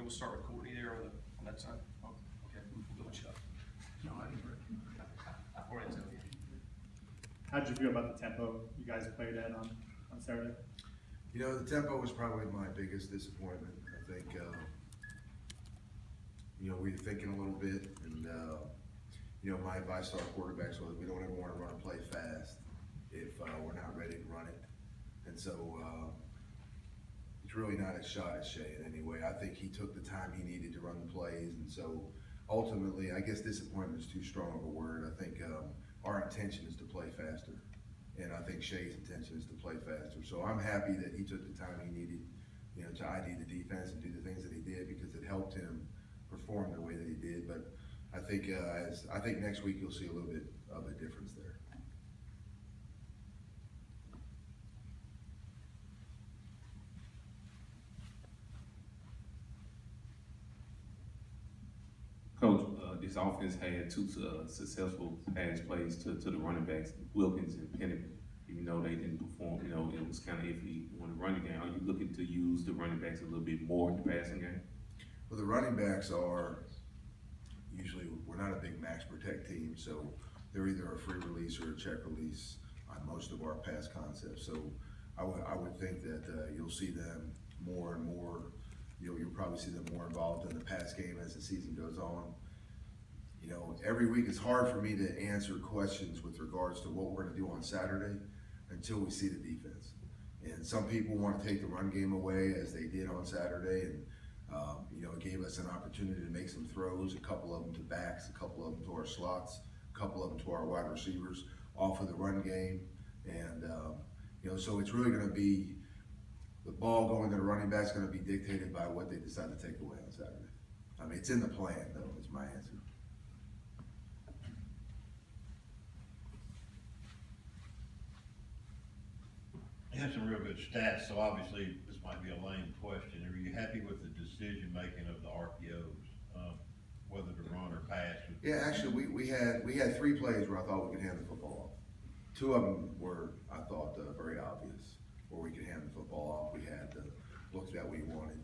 we'll start with Courtney there on that side. Oh, okay, we'll go with Chuck. No, I didn't break. Or Antonio. How did you feel about the tempo you guys played at on Saturday? You know, the tempo was probably my biggest disappointment. I think, you know, we were thinking a little bit, and, you know, my advice to our quarterbacks was we don't ever want to run a play fast if we're not ready to run it. And so, it's really not a shot at Shea in any way. I think he took the time he needed to run the plays, and so ultimately, I guess disappointment is too strong of a word. I think our intention is to play faster, and I think Shea's intention is to play faster. So I'm happy that he took the time he needed, you know, to ID the defense and do the things that he did, because it helped him perform the way that he did. But I think I think next week you'll see a little bit of a difference there. Coach, this offense had two successful pass plays to the running backs, Wilkins and Pennick. Even though they didn't perform, you know, it was kind of iffy on the running game. Are you looking to use the running backs a little bit more in the passing game? Well, the running backs are usually, we're not a big max protect team, so they're either a free release or a check release on most of our pass concepts. So I would think that you'll see them more and more. You'll probably see them more involved in the pass game as the season goes on. You know, every week it's hard for me to answer questions with regards to what we're going to do on Saturday until we see the defense. And some people want to take the run game away, as they did on Saturday, and you know, it gave us an opportunity to make some throws, a couple of them to backs, a couple of them to our slots, a couple of them to our wide receivers off of the run game. And you know, so it's really going to be, the ball going to the running back is going to be dictated by what they decide to take away on Saturday. I mean, it's in the plan, though, is my answer. You have some real good stats, so obviously this might be a lame question. Are you happy with the decision making of the RPOs, whether to run or pass? Yeah, actually, we had 3 plays where I thought we could hand the football off. 2 of them were, I thought, very obvious, where we could hand the football off. We had the look that we wanted.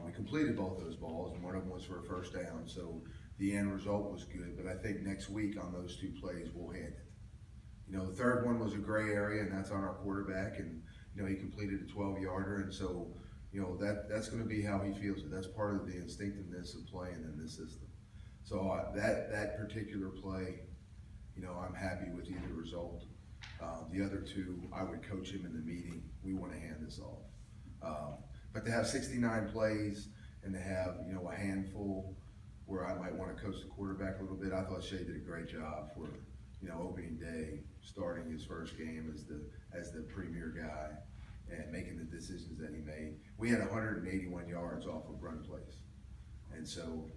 We completed both those balls, and one of them was for a first down, so the end result was good. But I think next week on those 2 plays, we'll hand it. You know, the third one was a gray area, and that's on our quarterback, and you know, he completed a 12-yarder, and so you know, that's going to be how he feels it. That's part of the instinctiveness of playing in this system. So that particular play, you know, I'm happy with either result. The other 2, I would coach him in the meeting. We want to hand this off. But to have 69 plays and to have, you know, a handful where I might want to coach the quarterback a little bit, I thought Shea did a great job for, you know, opening day, starting his first game as the premier guy and making the decisions that he made. We had 181 yards off of run plays. And so,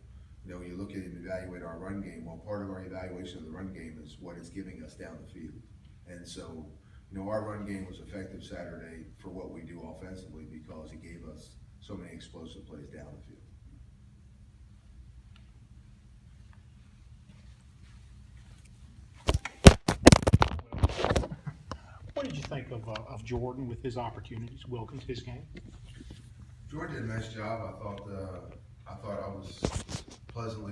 you know, when you look at and evaluate our run game, well, part of our evaluation of the run game is what it's giving us down the field. And so, you know, our run game was effective Saturday for what we do offensively because it gave us so many explosive plays down the field. What did you think of Jordan with his opportunities, Wilkins, his game? Jordan did a nice job. I thought I was pleasantly